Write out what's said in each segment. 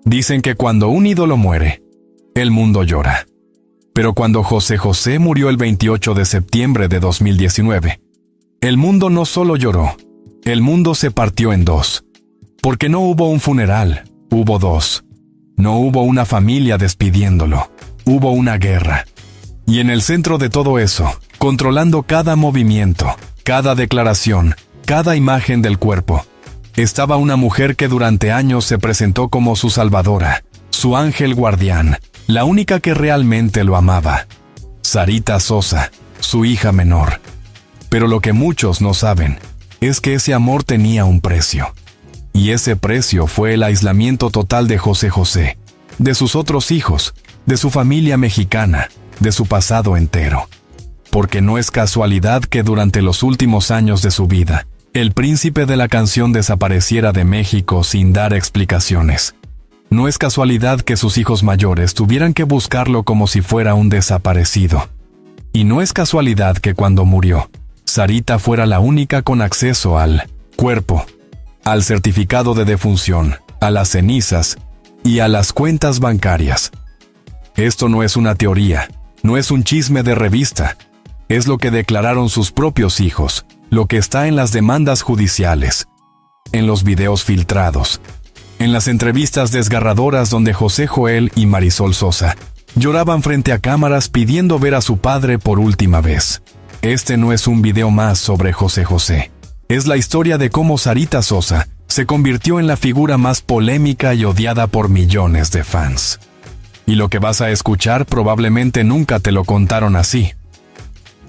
Dicen que cuando un ídolo muere, el mundo llora. Pero cuando José José murió el 28 de septiembre de 2019, el mundo no solo lloró, el mundo se partió en dos. Porque no hubo un funeral, hubo dos. No hubo una familia despidiéndolo, hubo una guerra. Y en el centro de todo eso, controlando cada movimiento, cada declaración, cada imagen del cuerpo, estaba una mujer que durante años se presentó como su salvadora, su ángel guardián, la única que realmente lo amaba. Sarita Sosa, su hija menor. Pero lo que muchos no saben es que ese amor tenía un precio. Y ese precio fue el aislamiento total de José José, de sus otros hijos, de su familia mexicana, de su pasado entero. Porque no es casualidad que durante los últimos años de su vida, el príncipe de la canción desapareciera de México sin dar explicaciones. No es casualidad que sus hijos mayores tuvieran que buscarlo como si fuera un desaparecido. Y no es casualidad que cuando murió, Sarita fuera la única con acceso al cuerpo, al certificado de defunción, a las cenizas y a las cuentas bancarias. Esto no es una teoría, no es un chisme de revista, es lo que declararon sus propios hijos, lo que está en las demandas judiciales, en los videos filtrados, en las entrevistas desgarradoras donde José Joel y Marisol Sosa lloraban frente a cámaras pidiendo ver a su padre por última vez. Este no es un video más sobre José José. Es la historia de cómo Sarita Sosa se convirtió en la figura más polémica y odiada por millones de fans. Y lo que vas a escuchar probablemente nunca te lo contaron así.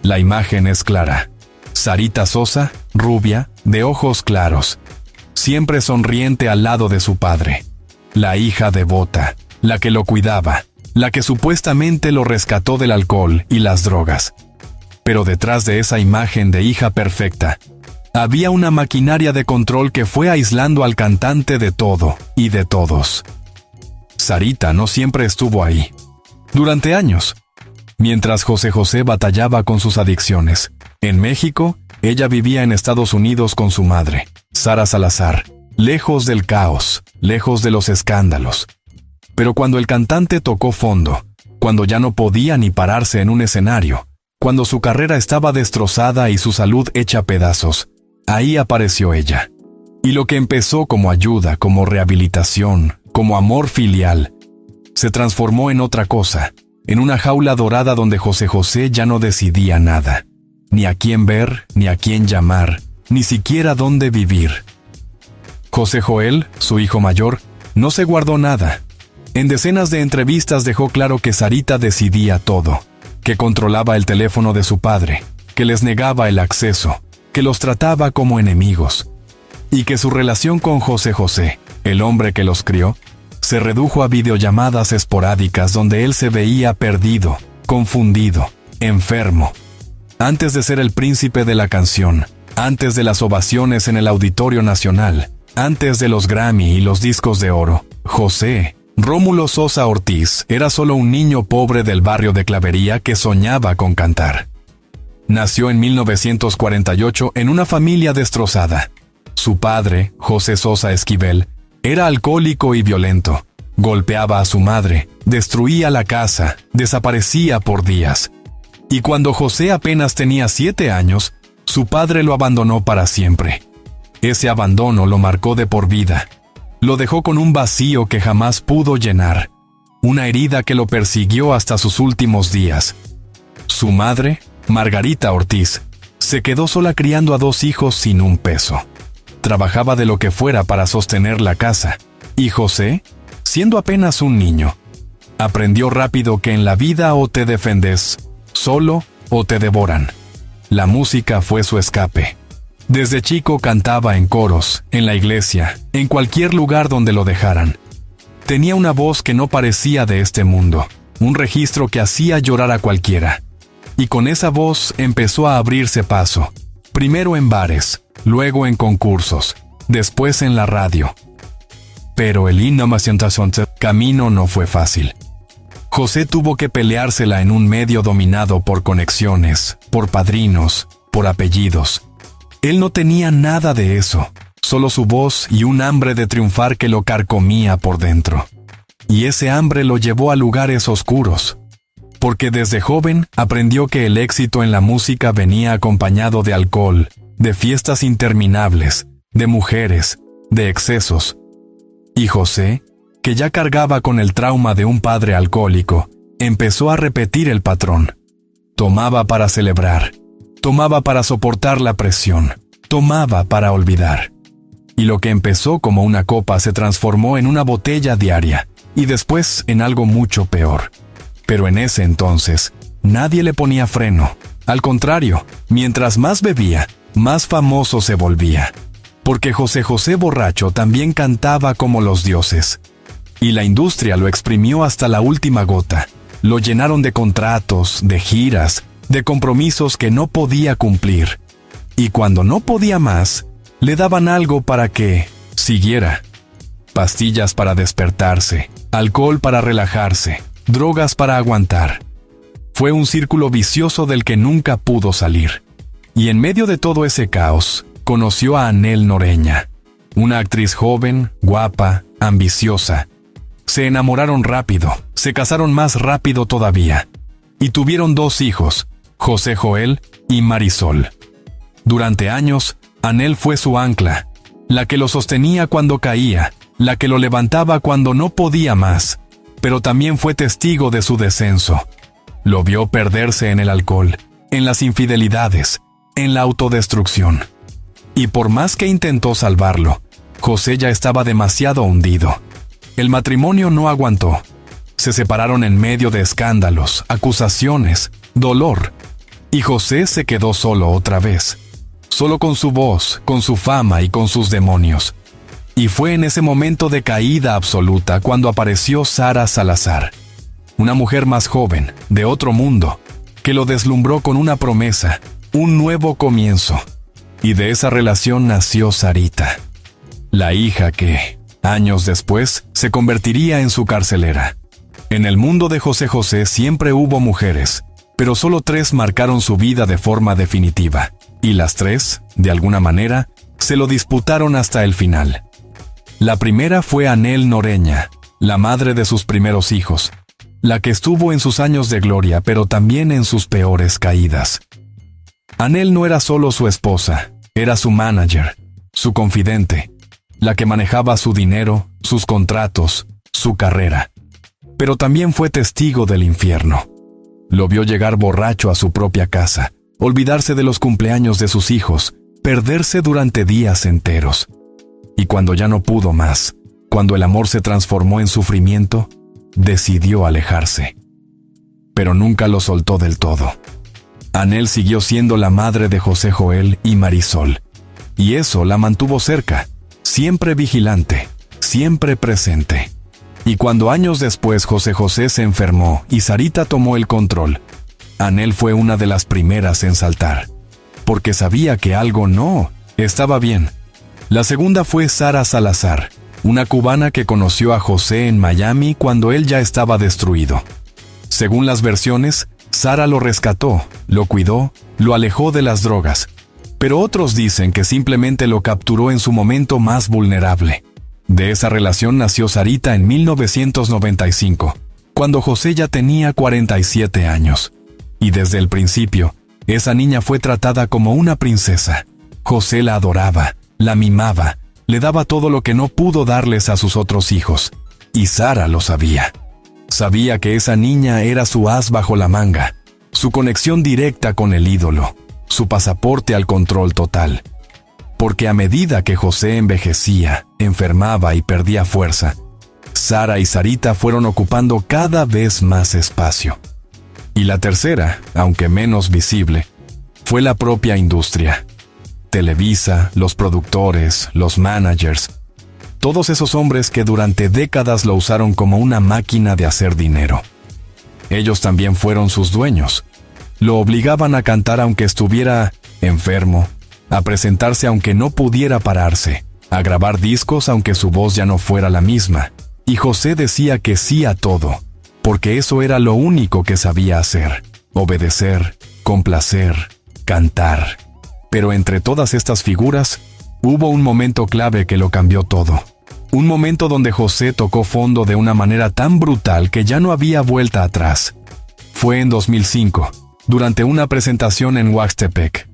La imagen es clara. Sarita Sosa, rubia, de ojos claros, siempre sonriente al lado de su padre. La hija devota, la que lo cuidaba, la que supuestamente lo rescató del alcohol y las drogas. Pero detrás de esa imagen de hija perfecta, había una maquinaria de control que fue aislando al cantante de todo y de todos. Sarita no siempre estuvo ahí. Durante años, mientras José José batallaba con sus adicciones, en México, ella vivía en Estados Unidos con su madre, Sara Salazar, lejos del caos, lejos de los escándalos. Pero cuando el cantante tocó fondo, cuando ya no podía ni pararse en un escenario, cuando su carrera estaba destrozada y su salud hecha pedazos, ahí apareció ella. Y lo que empezó como ayuda, como rehabilitación, como amor filial, se transformó en otra cosa, en una jaula dorada donde José José ya no decidía nada. Ni a quién ver, ni a quién llamar, ni siquiera dónde vivir. José Joel, su hijo mayor, no se guardó nada. En decenas de entrevistas dejó claro que Sarita decidía todo, que controlaba el teléfono de su padre, que les negaba el acceso, que los trataba como enemigos, y que su relación con José José, el hombre que los crió, se redujo a videollamadas esporádicas donde él se veía perdido, confundido, enfermo. Antes de ser el príncipe de la canción, antes de las ovaciones en el Auditorio Nacional, antes de los Grammy y los discos de oro, José Rómulo Sosa Ortiz era solo un niño pobre del barrio de Clavería que soñaba con cantar. Nació en 1948 en una familia destrozada. Su padre, José Sosa Esquivel, era alcohólico y violento. Golpeaba a su madre, destruía la casa, desaparecía por días. Y cuando José apenas tenía 7 años, su padre lo abandonó para siempre. Ese abandono lo marcó de por vida. Lo dejó con un vacío que jamás pudo llenar. Una herida que lo persiguió hasta sus últimos días. Su madre, Margarita Ortiz, se quedó sola criando a 2 hijos sin un peso. Trabajaba de lo que fuera para sostener la casa. Y José, siendo apenas un niño, aprendió rápido que en la vida o te defendes solo o te devoran. La música fue su escape. Desde chico cantaba en coros, en la iglesia, en cualquier lugar donde lo dejaran. Tenía una voz que no parecía de este mundo, un registro que hacía llorar a cualquiera. Y con esa voz empezó a abrirse paso, primero en bares, luego en concursos, después en la radio. Pero el camino no fue fácil. José tuvo que peleársela en un medio dominado por conexiones, por padrinos, por apellidos. Él no tenía nada de eso, solo su voz y un hambre de triunfar que lo carcomía por dentro. y ese hambre lo llevó a lugares oscuros, porque desde joven aprendió que el éxito en la música venía acompañado de alcohol, de fiestas interminables, de mujeres, de excesos. Y José, que ya cargaba con el trauma de un padre alcohólico, empezó a repetir el patrón. Tomaba para celebrar, tomaba para soportar la presión, tomaba para olvidar. Y lo que empezó como una copa se transformó en una botella diaria, y después en algo mucho peor. Pero en ese entonces, nadie le ponía freno. Al contrario, mientras más bebía, más famoso se volvía. Porque José José borracho también cantaba como los dioses. Y la industria lo exprimió hasta la última gota. Lo llenaron de contratos, de giras, de compromisos que no podía cumplir. Y cuando no podía más, le daban algo para que siguiera. Pastillas para despertarse, alcohol para relajarse, drogas para aguantar. Fue un círculo vicioso del que nunca pudo salir. Y en medio de todo ese caos, conoció a Anhel Noreña, una actriz joven, guapa, ambiciosa. Se enamoraron rápido, se casaron más rápido todavía, y tuvieron 2 hijos, José Joel y Marisol. Durante años, Anhel fue su ancla, la que lo sostenía cuando caía, la que lo levantaba cuando no podía más, pero también fue testigo de su descenso. Lo vio perderse en el alcohol, en las infidelidades, en la autodestrucción. Y por más que intentó salvarlo, José ya estaba demasiado hundido. El matrimonio no aguantó. Se separaron en medio de escándalos, acusaciones, dolor. Y José se quedó solo otra vez. Solo con su voz, con su fama y con sus demonios. Y fue en ese momento de caída absoluta cuando apareció Sara Salazar. Una mujer más joven, de otro mundo, que lo deslumbró con una promesa, un nuevo comienzo. Y de esa relación nació Sarita, la hija que, años después, se convertiría en su carcelera. En el mundo de José José siempre hubo mujeres, pero solo 3 marcaron su vida de forma definitiva. Y las 3, de alguna manera, se lo disputaron hasta el final. La primera fue Anhel Noreña, la madre de sus primeros hijos, la que estuvo en sus años de gloria, pero también en sus peores caídas. Anhel no era solo su esposa, era su manager, su confidente, la que manejaba su dinero, sus contratos, su carrera. Pero también fue testigo del infierno. Lo vio llegar borracho a su propia casa, olvidarse de los cumpleaños de sus hijos, perderse durante días enteros. Y cuando ya no pudo más, cuando el amor se transformó en sufrimiento, decidió alejarse. Pero nunca lo soltó del todo. Anhel siguió siendo la madre de José Joel y Marisol, y eso la mantuvo cerca, siempre vigilante, siempre presente. Y cuando años después José José se enfermó y Sarita tomó el control, Anhel fue una de las primeras en saltar, porque sabía que algo no estaba bien. La segunda fue Sara Salazar, una cubana que conoció a José en Miami cuando él ya estaba destruido. Según las versiones, Sara lo rescató, lo cuidó, lo alejó de las drogas, pero otros dicen que simplemente lo capturó en su momento más vulnerable. De esa relación nació Sarita en 1995, cuando José ya tenía 47 años. Y desde el principio, esa niña fue tratada como una princesa. José la adoraba, la mimaba, le daba todo lo que no pudo darles a sus otros hijos. Y Sara lo sabía. Sabía que esa niña era su as bajo la manga, su conexión directa con el ídolo, su pasaporte al control total. Porque a medida que José envejecía, enfermaba y perdía fuerza, Sara y Sarita fueron ocupando cada vez más espacio. Y la tercera, aunque menos visible, fue la propia industria. Televisa, los productores, los managers, todos esos hombres que durante décadas lo usaron como una máquina de hacer dinero. Ellos también fueron sus dueños. Lo obligaban a cantar aunque estuviera enfermo, a presentarse aunque no pudiera pararse, a grabar discos aunque su voz ya no fuera la misma. Y José decía que sí a todo, porque eso era lo único que sabía hacer: obedecer, complacer, cantar. Pero entre todas estas figuras, hubo un momento clave que lo cambió todo. Un momento donde José tocó fondo de una manera tan brutal que ya no había vuelta atrás. Fue en 2005, durante una presentación en Huastepec.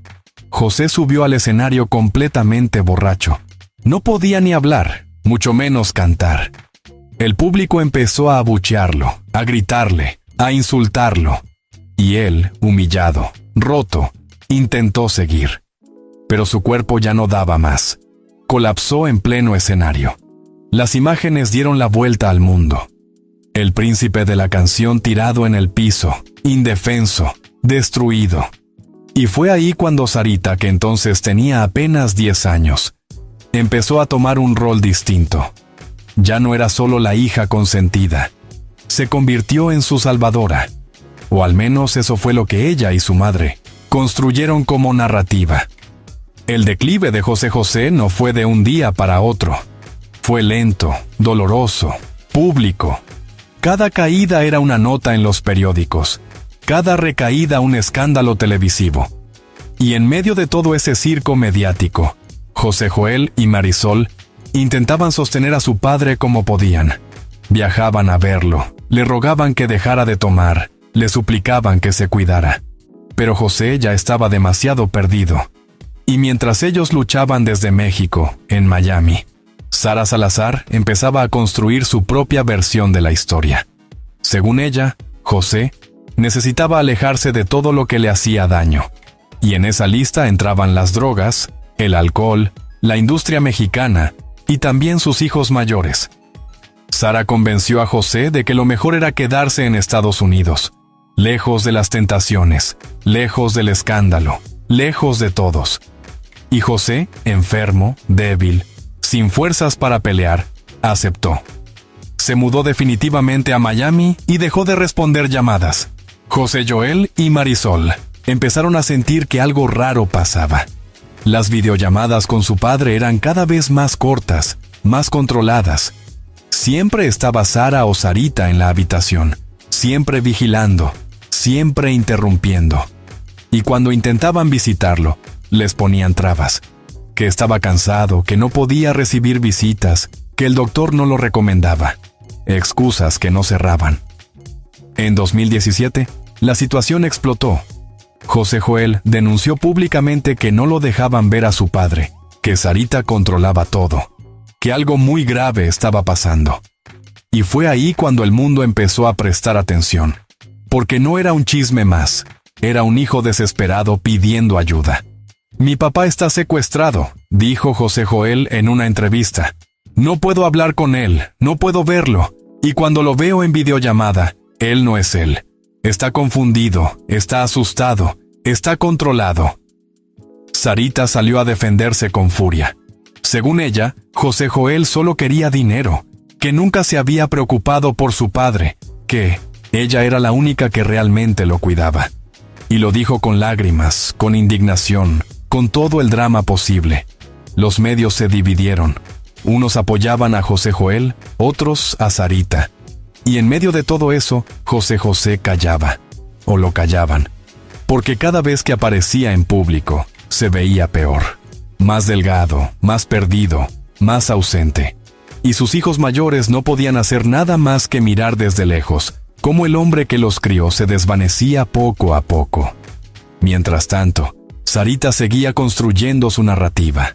José subió al escenario completamente borracho. No podía ni hablar, mucho menos cantar. El público empezó a abuchearlo, a gritarle, a insultarlo. Y él, humillado, roto, intentó seguir. Pero su cuerpo ya no daba más. Colapsó en pleno escenario. Las imágenes dieron la vuelta al mundo. El príncipe de la canción tirado en el piso, indefenso, destruido. Y fue ahí cuando Sarita, que entonces tenía apenas 10 años, empezó a tomar un rol distinto. Ya no era solo la hija consentida. Se convirtió en su salvadora. O al menos eso fue lo que ella y su madre construyeron como narrativa. El declive de José José no fue de un día para otro. Fue lento, doloroso, público. Cada caída era una nota en los periódicos. Cada recaída un escándalo televisivo. Y en medio de todo ese circo mediático, José Joel y Marisol intentaban sostener a su padre como podían. Viajaban a verlo, le rogaban que dejara de tomar, le suplicaban que se cuidara. Pero José ya estaba demasiado perdido. Y mientras ellos luchaban desde México, en Miami, Sara Salazar empezaba a construir su propia versión de la historia. Según ella, José necesitaba alejarse de todo lo que le hacía daño. Y en esa lista entraban las drogas, el alcohol, la industria mexicana y también sus hijos mayores. Sara convenció a José de que lo mejor era quedarse en Estados Unidos, lejos de las tentaciones, lejos del escándalo, lejos de todos. Y José, enfermo, débil, sin fuerzas para pelear, aceptó. Se mudó definitivamente a Miami y dejó de responder llamadas. José Joel y Marisol empezaron a sentir que algo raro pasaba. Las videollamadas con su padre eran cada vez más cortas, más controladas. Siempre estaba Sara o Sarita en la habitación, siempre vigilando, siempre interrumpiendo. Y cuando intentaban visitarlo, les ponían trabas. Que estaba cansado, que no podía recibir visitas, que el doctor no lo recomendaba. Excusas que no cerraban. En 2017, la situación explotó. José Joel denunció públicamente que no lo dejaban ver a su padre, que Sarita controlaba todo, que algo muy grave estaba pasando. Y fue ahí cuando el mundo empezó a prestar atención. Porque no era un chisme más, era un hijo desesperado pidiendo ayuda. «Mi papá está secuestrado», dijo José Joel en una entrevista. «No puedo hablar con él, no puedo verlo, y cuando lo veo en videollamada, él no es él. Está confundido, está asustado, está controlado». Sarita salió a defenderse con furia. Según ella, José Joel solo quería dinero, que nunca se había preocupado por su padre, que ella era la única que realmente lo cuidaba. Y lo dijo con lágrimas, con indignación, con todo el drama posible. Los medios se dividieron. Unos apoyaban a José Joel, otros a Sarita. Y en medio de todo eso, José José callaba, o lo callaban, porque cada vez que aparecía en público, se veía peor. Más delgado, más perdido, más ausente. Y sus hijos mayores no podían hacer nada más que mirar desde lejos, cómo el hombre que los crió se desvanecía poco a poco. Mientras tanto, Sarita seguía construyendo su narrativa.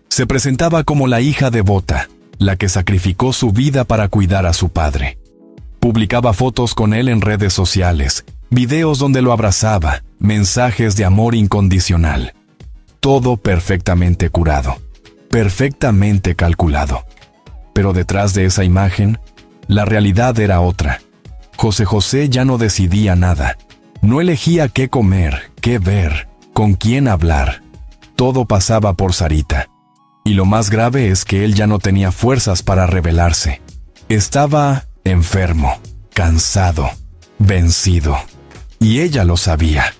Se presentaba como la hija devota, la que sacrificó su vida para cuidar a su padre. Publicaba fotos con él en redes sociales, videos donde lo abrazaba, mensajes de amor incondicional. Todo perfectamente curado, perfectamente calculado. Pero detrás de esa imagen, la realidad era otra. José José ya no decidía nada. No elegía qué comer, qué ver, con quién hablar. Todo pasaba por Sarita. Y lo más grave es que él ya no tenía fuerzas para rebelarse. Estaba enfermo, cansado, vencido. Y ella lo sabía.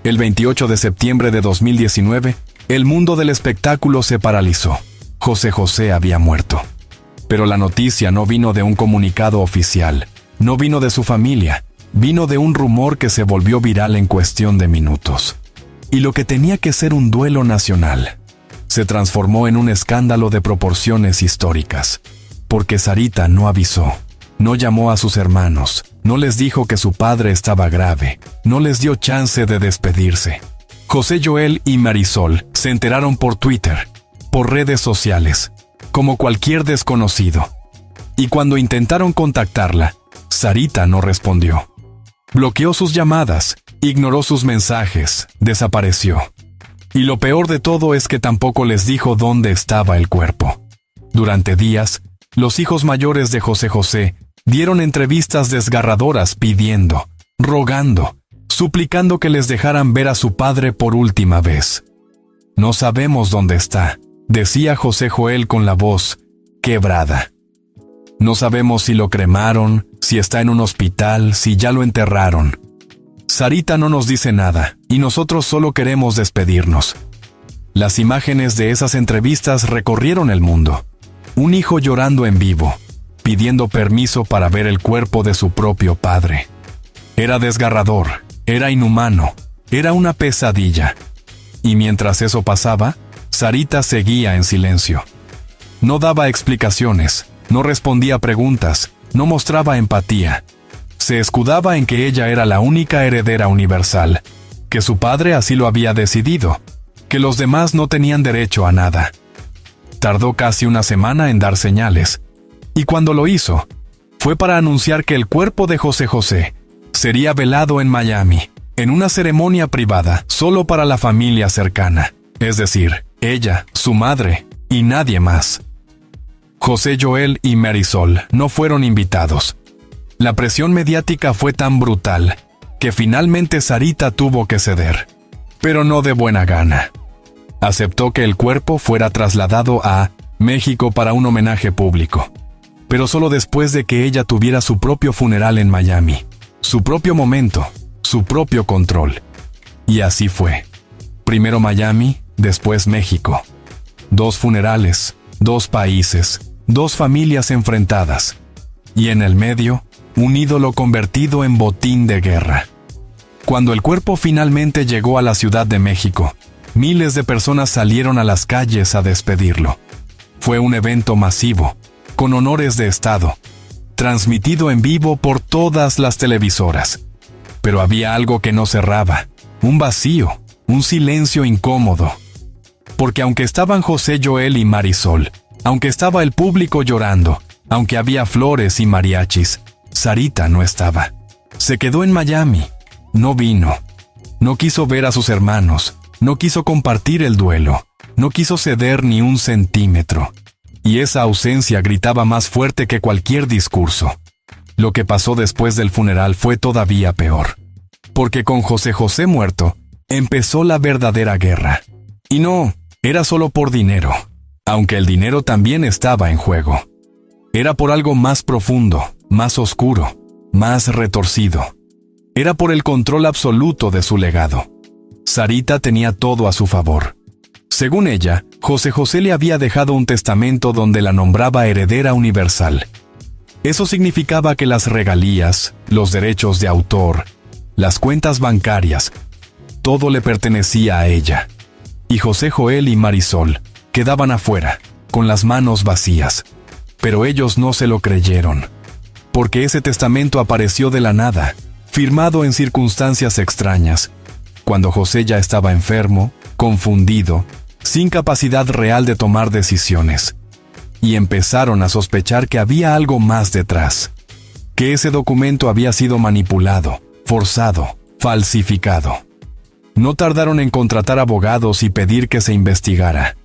El 28 de septiembre de 2019, el mundo del espectáculo se paralizó. José José había muerto. Pero la noticia no vino de un comunicado oficial, no vino de su familia, vino de un rumor que se volvió viral en cuestión de minutos. Y lo que tenía que ser un duelo nacional, se transformó en un escándalo de proporciones históricas. porque Sarita no avisó, no llamó a sus hermanos, no les dijo que su padre estaba grave, no les dio chance de despedirse. José Joel y Marisol se enteraron por Twitter, por redes sociales, como cualquier desconocido. Y cuando intentaron contactarla, Sarita no respondió. Bloqueó sus llamadas, ignoró sus mensajes, desapareció. Y lo peor de todo es que tampoco les dijo dónde estaba el cuerpo. Durante días, los hijos mayores de José José dieron entrevistas desgarradoras pidiendo, rogando, suplicando que les dejaran ver a su padre por última vez. No sabemos dónde está, decía José Joel con la voz quebrada. No sabemos si lo cremaron, si está en un hospital, si ya lo enterraron. Sarita no nos dice nada, y nosotros solo queremos despedirnos. Las imágenes de esas entrevistas recorrieron el mundo. Un hijo llorando en vivo, pidiendo permiso para ver el cuerpo de su propio padre. Era desgarrador, era inhumano, era una pesadilla. Y mientras eso pasaba, Sarita seguía en silencio. No daba explicaciones, no respondía preguntas, no mostraba empatía. Se escudaba en que ella era la única heredera universal, que su padre así lo había decidido, que los demás no tenían derecho a nada. Tardó casi una semana en dar señales, y cuando lo hizo, fue para anunciar que el cuerpo de José José sería velado en Miami, en una ceremonia privada solo para la familia cercana, es decir, ella, su madre y nadie más. José Joel y Marisol no fueron invitados. La presión mediática fue tan brutal que finalmente Sarita tuvo que ceder, pero no de buena gana. Aceptó que el cuerpo fuera trasladado a México para un homenaje público, pero solo después de que ella tuviera su propio funeral en Miami, su propio momento, su propio control. Y así fue. Primero Miami, después México. 2 funerales, 2 países, 2 familias enfrentadas. Y en el medio, un ídolo convertido en botín de guerra. Cuando el cuerpo finalmente llegó a la Ciudad de México, miles de personas salieron a las calles a despedirlo. Fue un evento masivo, con honores de Estado, transmitido en vivo por todas las televisoras. Pero había algo que no cerraba, un vacío, un silencio incómodo. Porque aunque estaban José Joel y Marisol, aunque estaba el público llorando, aunque había flores y mariachis, Sarita no estaba. Se quedó en Miami, no vino, no quiso ver a sus hermanos, no quiso compartir el duelo, no quiso ceder ni un centímetro. Y esa ausencia gritaba más fuerte que cualquier discurso. Lo que pasó después del funeral fue todavía peor. Porque con José José muerto, empezó la verdadera guerra. Y no, era solo por dinero, aunque el dinero también estaba en juego. Era por algo más profundo, más oscuro, más retorcido. Era por el control absoluto de su legado. Sarita tenía todo a su favor. Según ella, José José le había dejado un testamento donde la nombraba heredera universal. Eso significaba que las regalías, los derechos de autor, las cuentas bancarias, todo le pertenecía a ella. Y José Joel y Marisol quedaban afuera, con las manos vacías. Pero ellos no se lo creyeron, porque ese testamento apareció de la nada, firmado en circunstancias extrañas, cuando José ya estaba enfermo, confundido, sin capacidad real de tomar decisiones. Y empezaron a sospechar que había algo más detrás, que ese documento había sido manipulado, forzado, falsificado. No tardaron en contratar abogados y pedir que se investigara.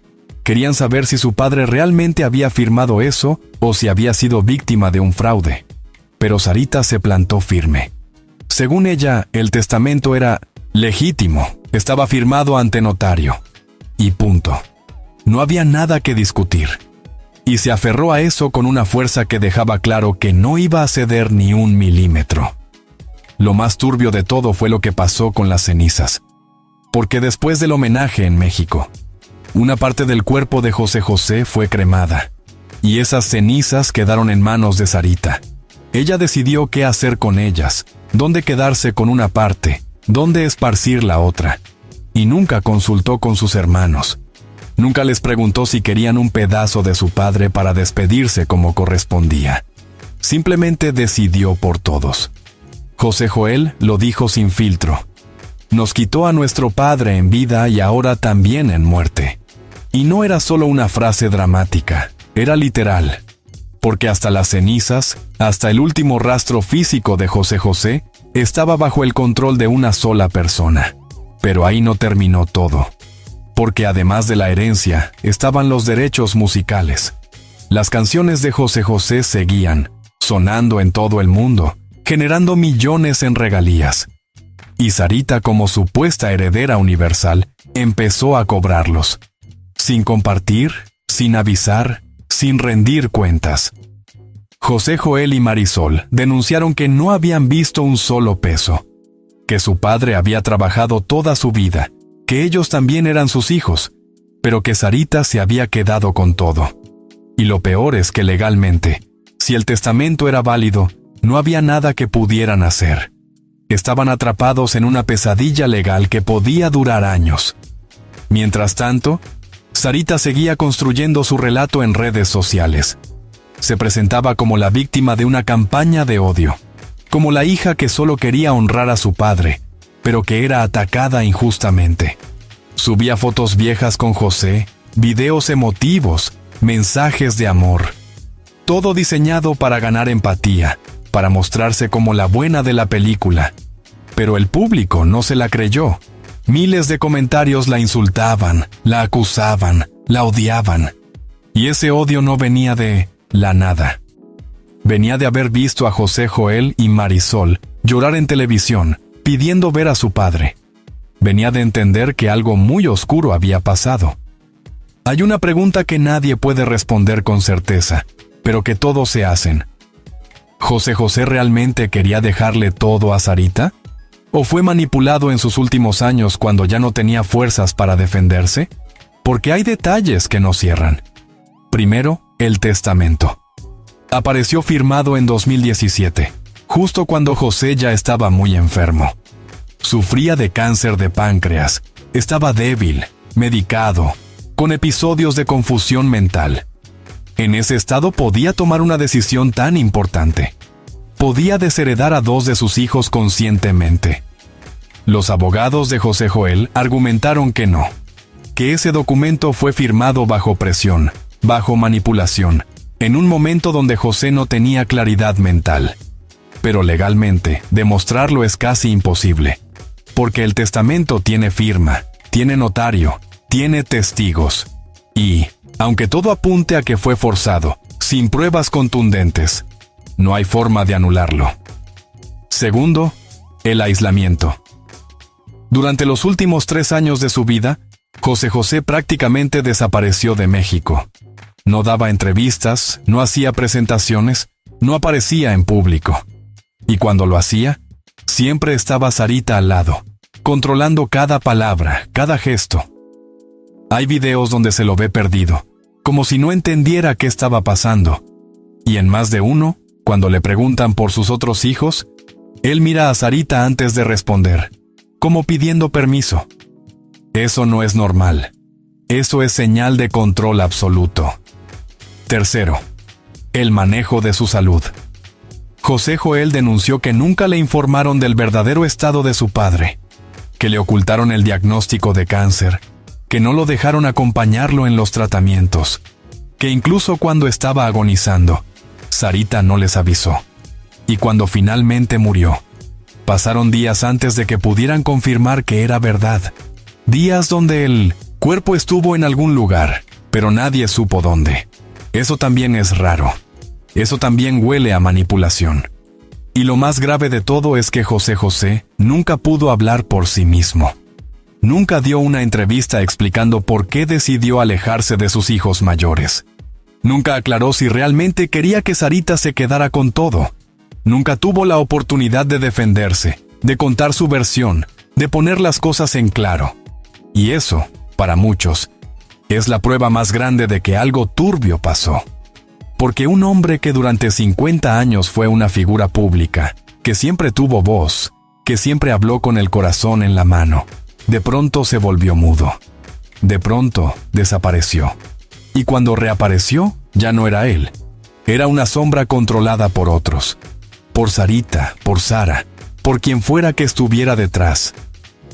Querían saber si su padre realmente había firmado eso o si había sido víctima de un fraude. Pero Sarita se plantó firme. Según ella, el testamento era legítimo, estaba firmado ante notario. Y punto. No había nada que discutir. Y se aferró a eso con una fuerza que dejaba claro que no iba a ceder ni un milímetro. Lo más turbio de todo fue lo que pasó con las cenizas. Porque después del homenaje en México, una parte del cuerpo de José José fue cremada, y esas cenizas quedaron en manos de Sarita. Ella decidió qué hacer con ellas, dónde quedarse con una parte, dónde esparcir la otra, y nunca consultó con sus hermanos. Nunca les preguntó si querían un pedazo de su padre para despedirse como correspondía. Simplemente decidió por todos. José Joel lo dijo sin filtro. Nos quitó a nuestro padre en vida y ahora también en muerte. Y no era solo una frase dramática, era literal. Porque hasta las cenizas, hasta el último rastro físico de José José, estaba bajo el control de una sola persona. Pero ahí no terminó todo. Porque además de la herencia, estaban los derechos musicales. Las canciones de José José seguían, sonando en todo el mundo, generando millones en regalías. Y Sarita, como supuesta heredera universal, empezó a cobrarlos. Sin compartir, sin avisar, sin rendir cuentas. José Joel y Marisol denunciaron que no habían visto un solo peso, que su padre había trabajado toda su vida, que ellos también eran sus hijos, pero que Sarita se había quedado con todo. Y lo peor es que legalmente, si el testamento era válido, no había nada que pudieran hacer. Estaban atrapados en una pesadilla legal que podía durar años. Mientras tanto, Sarita seguía construyendo su relato en redes sociales. Se presentaba como la víctima de una campaña de odio, como la hija que solo quería honrar a su padre, pero que era atacada injustamente. Subía fotos viejas con José, videos emotivos, mensajes de amor. Todo diseñado para ganar empatía, para mostrarse como la buena de la película. Pero el público no se la creyó. Miles de comentarios la insultaban, la acusaban, la odiaban. Y ese odio no venía de la nada. Venía de haber visto a José Joel y Marisol llorar en televisión, pidiendo ver a su padre. Venía de entender que algo muy oscuro había pasado. Hay una pregunta que nadie puede responder con certeza, pero que todos se hacen. ¿José José realmente quería dejarle todo a Sarita? ¿O fue manipulado en sus últimos años cuando ya no tenía fuerzas para defenderse? Porque hay detalles que no cierran. Primero, el testamento. Apareció firmado en 2017, justo cuando José ya estaba muy enfermo. Sufría de cáncer de páncreas, estaba débil, medicado, con episodios de confusión mental. En ese estado podía tomar una decisión tan importante. Podía desheredar a 2 de sus hijos conscientemente. Los abogados de José Joel argumentaron que no, que ese documento fue firmado bajo presión, bajo manipulación, en un momento donde José no tenía claridad mental. Pero legalmente, demostrarlo es casi imposible, porque el testamento tiene firma, tiene notario, tiene testigos. Y, aunque todo apunte a que fue forzado, sin pruebas contundentes, no hay forma de anularlo. Segundo, el aislamiento. Durante los últimos 3 años de su vida, José José prácticamente desapareció de México. No daba entrevistas, no hacía presentaciones, no aparecía en público. Y cuando lo hacía, siempre estaba Sarita al lado, controlando cada palabra, cada gesto. Hay videos donde se lo ve perdido, como si no entendiera qué estaba pasando. Y en más de uno, cuando le preguntan por sus otros hijos, él mira a Sarita antes de responder, como pidiendo permiso. Eso no es normal. Eso es señal de control absoluto. Tercero, el manejo de su salud. José Joel denunció que nunca le informaron del verdadero estado de su padre, que le ocultaron el diagnóstico de cáncer, que no lo dejaron acompañarlo en los tratamientos, que incluso cuando estaba agonizando, Sarita no les avisó. Y cuando finalmente murió, pasaron días antes de que pudieran confirmar que era verdad. Días donde el cuerpo estuvo en algún lugar, pero nadie supo dónde. Eso también es raro. Eso también huele a manipulación. Y lo más grave de todo es que José José nunca pudo hablar por sí mismo. Nunca dio una entrevista explicando por qué decidió alejarse de sus hijos mayores. Nunca aclaró si realmente quería que Sarita se quedara con todo. Nunca tuvo la oportunidad de defenderse, de contar su versión, de poner las cosas en claro. Y eso, para muchos, es la prueba más grande de que algo turbio pasó. Porque un hombre que durante 50 años fue una figura pública, que siempre tuvo voz, que siempre habló con el corazón en la mano, de pronto se volvió mudo. De pronto, desapareció. Y cuando reapareció, ya no era él. Era una sombra controlada por otros. Por Sarita, por Sara, por quien fuera que estuviera detrás.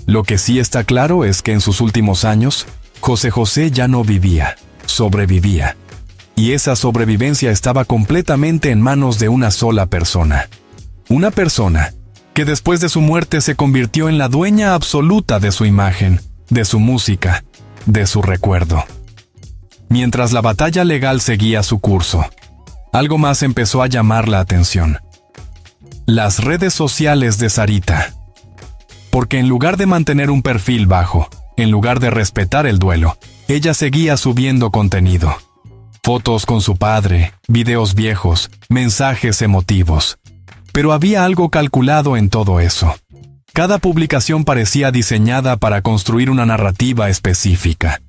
Lo que sí está claro es que en sus últimos años, José José ya no vivía, sobrevivía. Y esa sobrevivencia estaba completamente en manos de una sola persona. Una persona que después de su muerte se convirtió en la dueña absoluta de su imagen, de su música, de su recuerdo. Mientras la batalla legal seguía su curso, algo más empezó a llamar la atención. Las redes sociales de Sarita. Porque en lugar de mantener un perfil bajo, en lugar de respetar el duelo, ella seguía subiendo contenido. Fotos con su padre, videos viejos, mensajes emotivos. Pero había algo calculado en todo eso. Cada publicación parecía diseñada para construir una narrativa específica.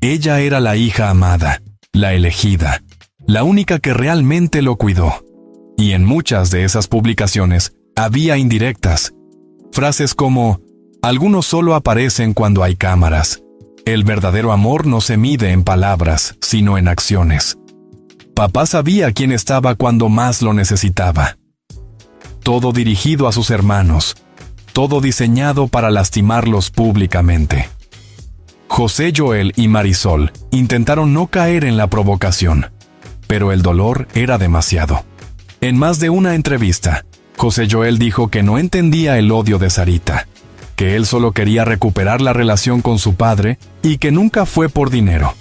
Ella era la hija amada, la elegida, la única que realmente lo cuidó. Y en muchas de esas publicaciones había indirectas. Frases como, algunos solo aparecen cuando hay cámaras. El verdadero amor no se mide en palabras, sino en acciones. Papá sabía quién estaba cuando más lo necesitaba. Todo dirigido a sus hermanos. Todo diseñado para lastimarlos públicamente. José Joel y Marisol intentaron no caer en la provocación, pero el dolor era demasiado. En más de una entrevista, José Joel dijo que no entendía el odio de Sarita, que él solo quería recuperar la relación con su padre y que nunca fue por dinero.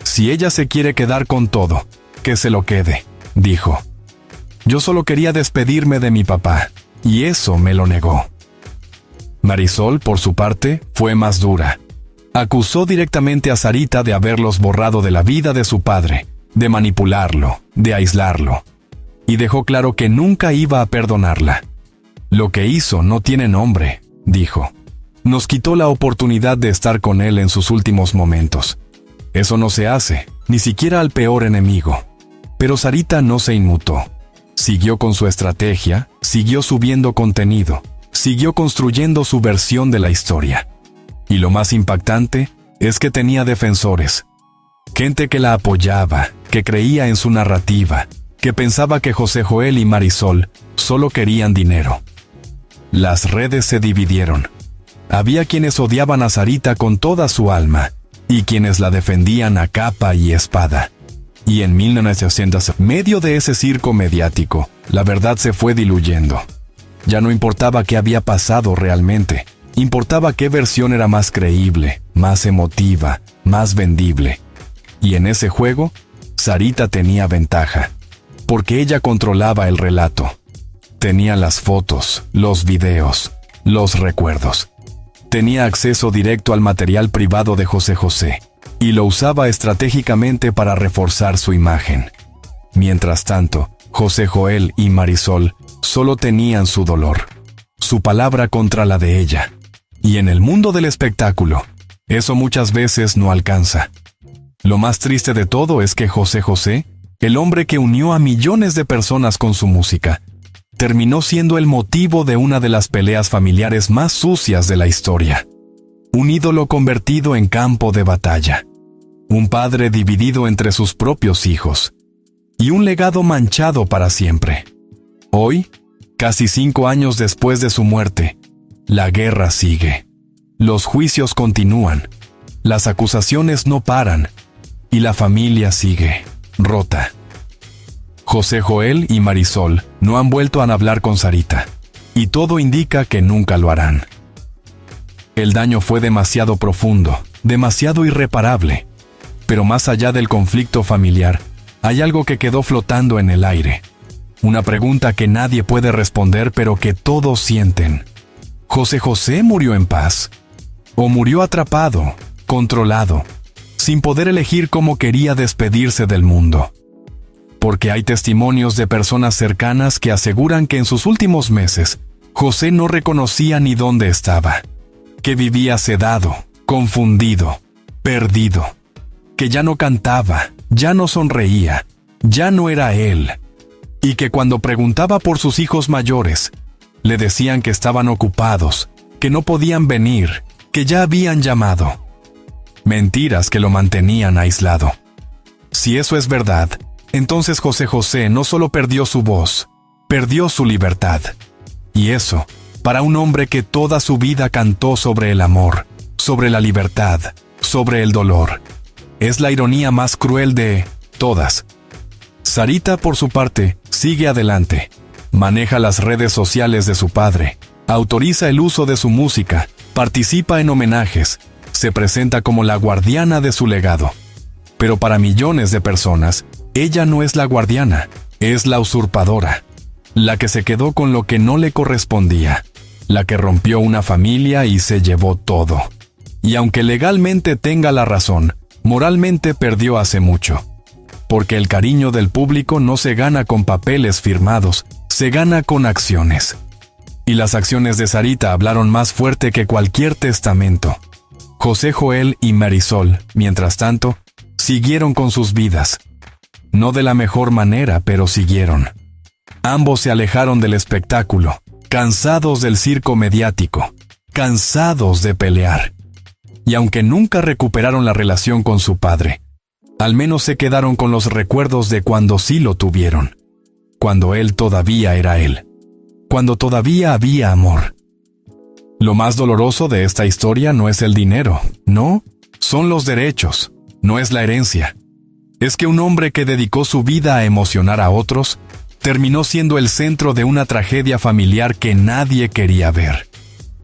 Si ella se quiere quedar con todo, que se lo quede, dijo. Yo solo quería despedirme de mi papá, y eso me lo negó. Marisol, por su parte, fue más dura. Acusó directamente a Sarita de haberlos borrado de la vida de su padre, de manipularlo, de aislarlo. Y dejó claro que nunca iba a perdonarla. Lo que hizo no tiene nombre, dijo. Nos quitó la oportunidad de estar con él en sus últimos momentos. Eso no se hace, ni siquiera al peor enemigo. Pero Sarita no se inmutó. Siguió con su estrategia, siguió subiendo contenido, siguió construyendo su versión de la historia. Y lo más impactante es que tenía defensores. Gente que la apoyaba, que creía en su narrativa, que pensaba que José Joel y Marisol solo querían dinero. Las redes se dividieron. Había quienes odiaban a Sarita con toda su alma y quienes la defendían a capa y espada. Y en 1900, en medio de ese circo mediático, la verdad se fue diluyendo. Ya no importaba qué había pasado realmente. Importaba qué versión era más creíble, más emotiva, más vendible. Y en ese juego, Sarita tenía ventaja, porque ella controlaba el relato. Tenía las fotos, los videos, los recuerdos. Tenía acceso directo al material privado de José José, y lo usaba estratégicamente para reforzar su imagen. Mientras tanto, José Joel y Marisol solo tenían su dolor, su palabra contra la de ella. Y en el mundo del espectáculo, eso muchas veces no alcanza. Lo más triste de todo es que José José, el hombre que unió a millones de personas con su música, terminó siendo el motivo de una de las peleas familiares más sucias de la historia. Un ídolo convertido en campo de batalla. Un padre dividido entre sus propios hijos. Y un legado manchado para siempre. Hoy, casi 5 años después de su muerte, la guerra sigue. Los juicios continúan. Las acusaciones no paran. Y la familia sigue, rota. José Joel y Marisol no han vuelto a hablar con Sarita. Y todo indica que nunca lo harán. El daño fue demasiado profundo, demasiado irreparable. Pero más allá del conflicto familiar, hay algo que quedó flotando en el aire. Una pregunta que nadie puede responder, pero que todos sienten. ¿José José murió en paz? ¿O murió atrapado, controlado, sin poder elegir cómo quería despedirse del mundo? Porque hay testimonios de personas cercanas que aseguran que en sus últimos meses, José no reconocía ni dónde estaba, que vivía sedado, confundido, perdido, que ya no cantaba, ya no sonreía, ya no era él, y que cuando preguntaba por sus hijos mayores, le decían que estaban ocupados, que no podían venir, que ya habían llamado. mentiras que lo mantenían aislado. Si eso es verdad, entonces José José no solo perdió su voz, perdió su libertad. Y eso, para un hombre que toda su vida cantó sobre el amor, sobre la libertad, sobre el dolor, es la ironía más cruel de todas. Sarita, por su parte, sigue adelante. Maneja las redes sociales de su padre, autoriza el uso de su música, participa en homenajes, se presenta como la guardiana de su legado. Pero para millones de personas, ella no es la guardiana, es la usurpadora, la que se quedó con lo que no le correspondía, la que rompió una familia y se llevó todo. Y aunque legalmente tenga la razón, moralmente perdió hace mucho. Porque el cariño del público no se gana con papeles firmados, se gana con acciones. Y las acciones de Sarita hablaron más fuerte que cualquier testamento. José Joel y Marisol, mientras tanto, siguieron con sus vidas. No de la mejor manera, pero siguieron. Ambos se alejaron del espectáculo, cansados del circo mediático, cansados de pelear. Y aunque nunca recuperaron la relación con su padre, al menos se quedaron con los recuerdos de cuando sí lo tuvieron, cuando él todavía era él, cuando todavía había amor. Lo más doloroso de esta historia no es el dinero, no, son los derechos, no es la herencia. Es que un hombre que dedicó su vida a emocionar a otros, terminó siendo el centro de una tragedia familiar que nadie quería ver.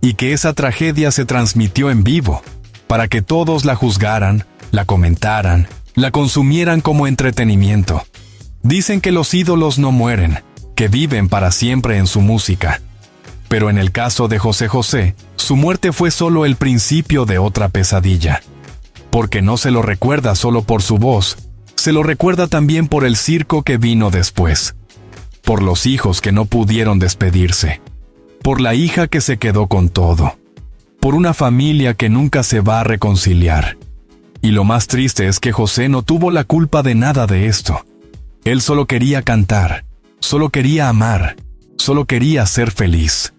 Y que esa tragedia se transmitió en vivo, para que todos la juzgaran, la comentaran, la consumieran como entretenimiento. Dicen que los ídolos no mueren, que viven para siempre en su música. Pero en el caso de José José, su muerte fue solo el principio de otra pesadilla. Porque no se lo recuerda solo por su voz, se lo recuerda también por el circo que vino después. Por los hijos que no pudieron despedirse. Por la hija que se quedó con todo. Por una familia que nunca se va a reconciliar. Y lo más triste es que José no tuvo la culpa de nada de esto. Él solo quería cantar, solo quería amar, solo quería ser feliz.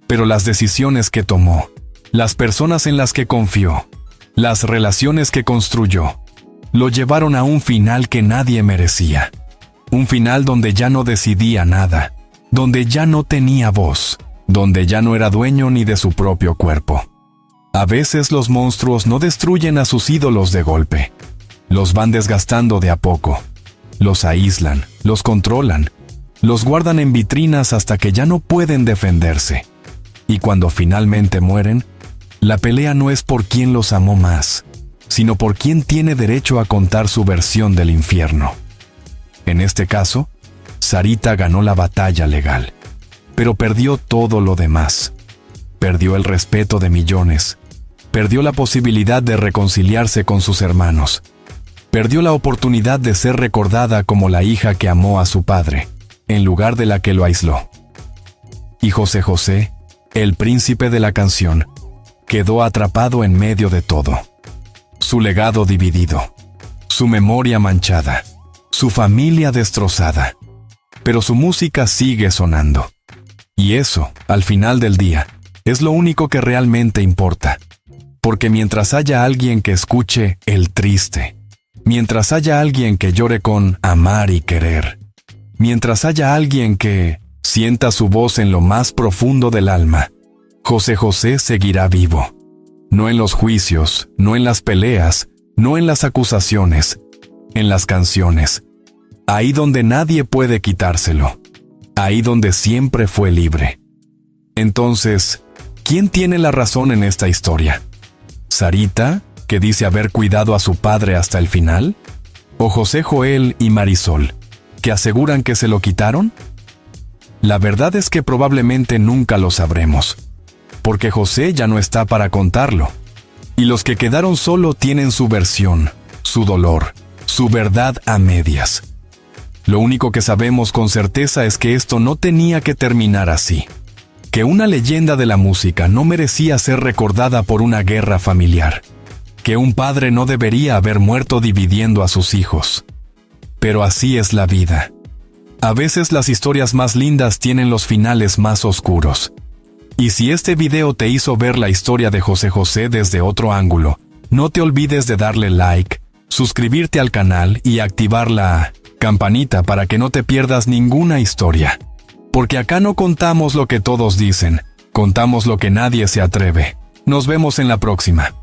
Pero las decisiones que tomó, las personas en las que confió, las relaciones que construyó, lo llevaron a un final que nadie merecía. Un final donde ya no decidía nada, donde ya no tenía voz, donde ya no era dueño ni de su propio cuerpo. A veces los monstruos no destruyen a sus ídolos de golpe. Los van desgastando de a poco. Los aíslan, los controlan, los guardan en vitrinas hasta que ya no pueden defenderse. Y cuando finalmente mueren, la pelea no es por quién los amó más, sino por quién tiene derecho a contar su versión del infierno. En este caso, Sarita ganó la batalla legal, pero perdió todo lo demás. Perdió el respeto de millones, perdió la posibilidad de reconciliarse con sus hermanos, perdió la oportunidad de ser recordada como la hija que amó a su padre, en lugar de la que lo aisló. Y José José, el príncipe de la canción, quedó atrapado en medio de todo. Su legado dividido, su memoria manchada, su familia destrozada, pero su música sigue sonando. Y eso, al final del día, es lo único que realmente importa. Porque mientras haya alguien que escuche el triste, mientras haya alguien que llore con amar y querer, mientras haya alguien que sienta su voz en lo más profundo del alma, José José seguirá vivo. No en los juicios, no en las peleas, no en las acusaciones, en las canciones. Ahí donde nadie puede quitárselo. Ahí donde siempre fue libre. Entonces, ¿quién tiene la razón en esta historia? ¿Sarita, que dice haber cuidado a su padre hasta el final? ¿O José Joel y Marisol, que aseguran que se lo quitaron? La verdad es que probablemente nunca lo sabremos, porque José ya no está para contarlo. Y los que quedaron solo tienen su versión, su dolor, su verdad a medias. Lo único que sabemos con certeza es que esto no tenía que terminar así. Que una leyenda de la música no merecía ser recordada por una guerra familiar. Que un padre no debería haber muerto dividiendo a sus hijos. Pero así es la vida. A veces las historias más lindas tienen los finales más oscuros. Y si este video te hizo ver la historia de José José desde otro ángulo, No te olvides de darle like, suscribirte al canal y activar la campanita para que no te pierdas ninguna historia. Porque acá no contamos lo que todos dicen, contamos lo que nadie se atreve. Nos vemos en la próxima.